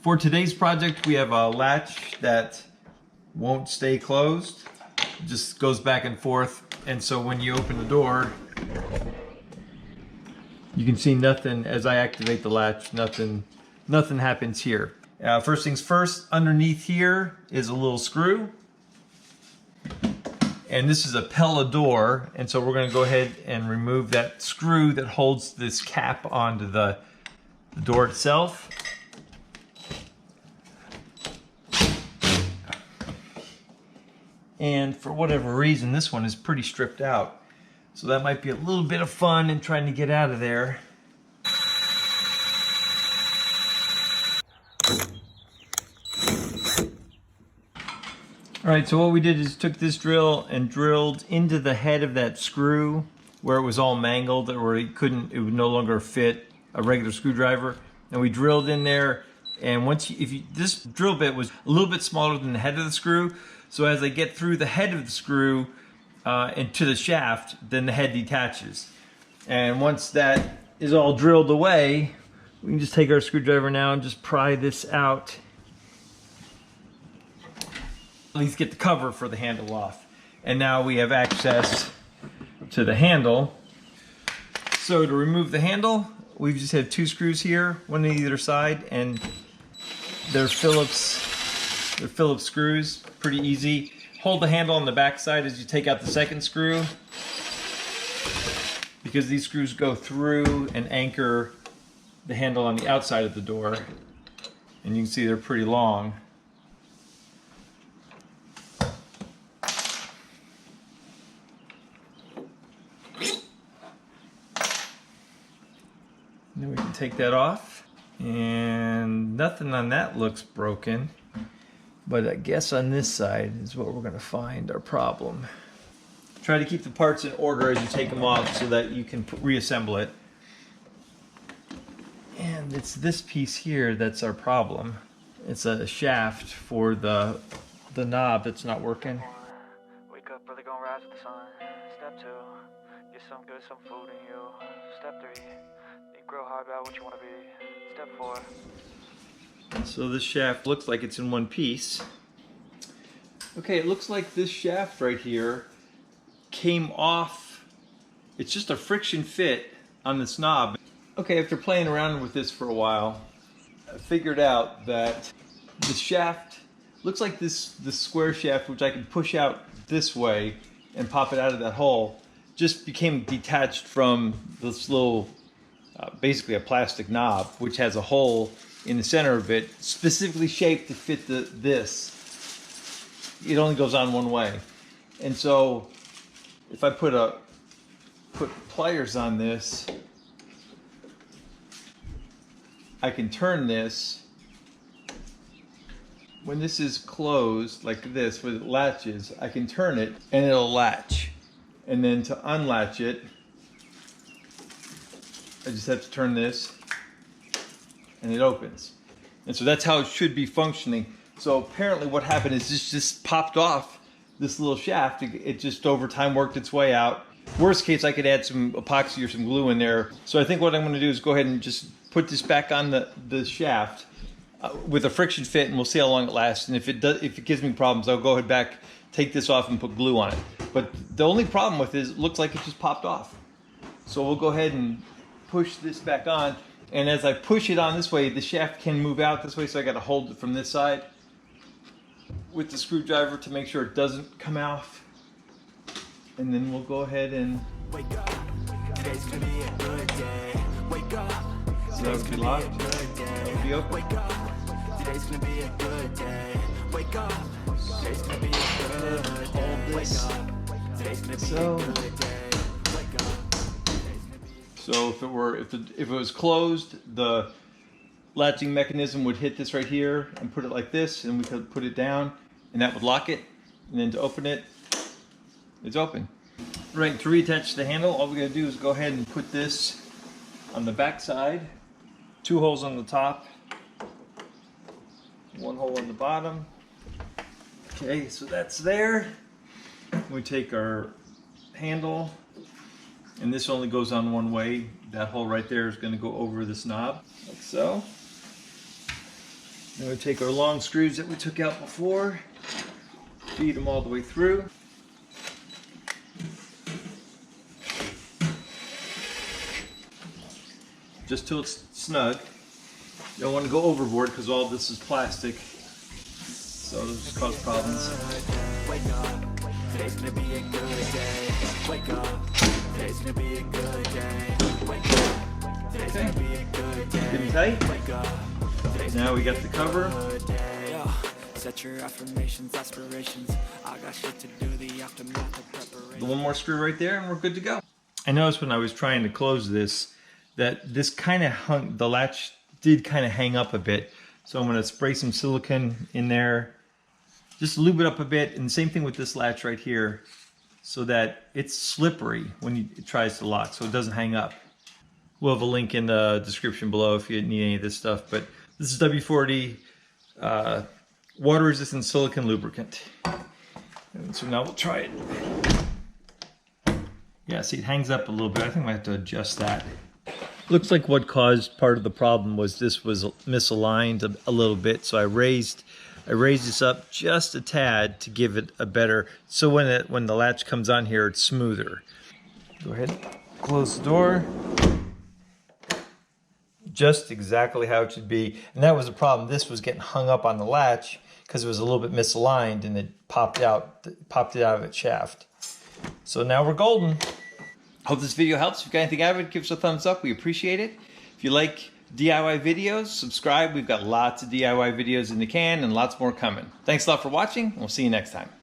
For today's project, we have a latch that won't stay closed. It just goes back and forth. And so when you open the door, you can see nothing as I activate the latch, nothing happens here. First things first, underneath here is a little screw. And this is a Pella door. And so we're gonna go ahead and remove that screw that holds this cap onto the door itself. And for whatever reason, this one is pretty stripped out. So that might be a little bit of fun in trying to get out of there. All right, so what we did is took this drill and drilled into the head of that screw where it was all mangled, or it would no longer fit a regular screwdriver. And we drilled in there, and this drill bit was a little bit smaller than the head of the screw. So as I get through the head of the screw and to the shaft, then the head detaches. And once that is all drilled away, we can just take our screwdriver now and just pry this out. At least get the cover for the handle off. And now we have access to the handle. So to remove the handle, we just have two screws here, one on either side, and they're Phillips screws, pretty easy. Hold the handle on the back side as you take out the second screw, because these screws go through and anchor the handle on the outside of the door. And you can see they're pretty long. Then we can take that off, and nothing on that looks broken. But I guess on this side is what we're going to find our problem. Try to keep the parts in order as you take them off so that you can reassemble it. And it's this piece here that's our problem. It's a shaft for the knob that's not working. Wake up, brother, gonna rise with the sun. Step 2, get some good, some food in you. Step 3, think real hard about what you want to be. Step 4. So this shaft looks like it's in one piece. Okay, it looks like this shaft right here came off. It's just a friction fit on this knob. Okay, after playing around with this for a while, I figured out that the shaft looks like this square shaft, which I can push out this way and pop it out of that hole, just became detached from this little, basically a plastic knob, which has a hole in the center of it, specifically shaped to fit this. It only goes on one way. And so if I put pliers on this, I can turn this. When this is closed like this, when it latches, I can turn it and it'll latch. And then to unlatch it, I just have to turn this and it opens. And so that's how it should be functioning. So apparently what happened is this just popped off this little shaft. It just over time worked its way out. Worst case, I could add some epoxy or some glue in there. So I think what I'm gonna do is go ahead and just put this back on the shaft with a friction fit, and we'll see how long it lasts. And if it gives me problems, I'll go ahead back, take this off and put glue on it. But the only problem with it is it looks like it just popped off. So we'll go ahead and push this back on. And as I push it on this way, the shaft can move out this way, so I got to hold it from this side with the screwdriver to make sure it doesn't come off. And then we'll go ahead and wake up. Today's gonna be a good day. Wake up. So that would be locked. That would be open. Wake up. Today's gonna be a good day. Wake up. Today's gonna be a good day. Wake up. Today's gonna be a good day. Wake up. So if it was closed, the latching mechanism would hit this right here and put it like this, and we could put it down, and that would lock it. And then to open it, it's open. Right, to reattach the handle, all we gotta do is go ahead and put this on the back side. 2 holes on the top, 1 hole on the bottom. Okay, so that's there. We take our handle, and this only goes on one way. That hole right there is going to go over this knob, like so. Now we take our long screws that we took out before, feed them all the way through. Just till it's snug. You don't want to go overboard because all this is plastic, so it'll just cause problems. Wake up, today's gonna be a good day. Wake up, today's gonna be a good day. Wake up, today's gonna be a good day. Getting tight. Wake up, Now we got the cover. set your affirmations, aspirations. I got shit to do, the aftermath of preparation. One more screw right there and we're good to go. I noticed when I was trying to close this that this kind of hung, the latch did kind of hang up a bit. So I'm going to spray some silicone in there, just lube it up a bit, and same thing with this latch right here, so that it's slippery when it tries to lock, so it doesn't hang up. We'll have a link in the description below if you need any of this stuff, but this is W40 water resistant silicone lubricant. And so now we'll try it. Yeah, see, it hangs up a little bit. I think I might have to adjust that. Looks like what caused part of the problem was this was misaligned a little bit, so I raised this up just a tad to give it a better, so when the latch comes on here, it's smoother. Go ahead, close the door. Just exactly how it should be, and that was the problem. This was getting hung up on the latch because it was a little bit misaligned, and it popped it out of its shaft. So now we're golden. Hope this video helps. If you got anything out of it, give us a thumbs up. We appreciate it. If you like DIY videos, subscribe. We've got lots of DIY videos in the can and lots more coming. Thanks a lot for watching. We'll see you next time.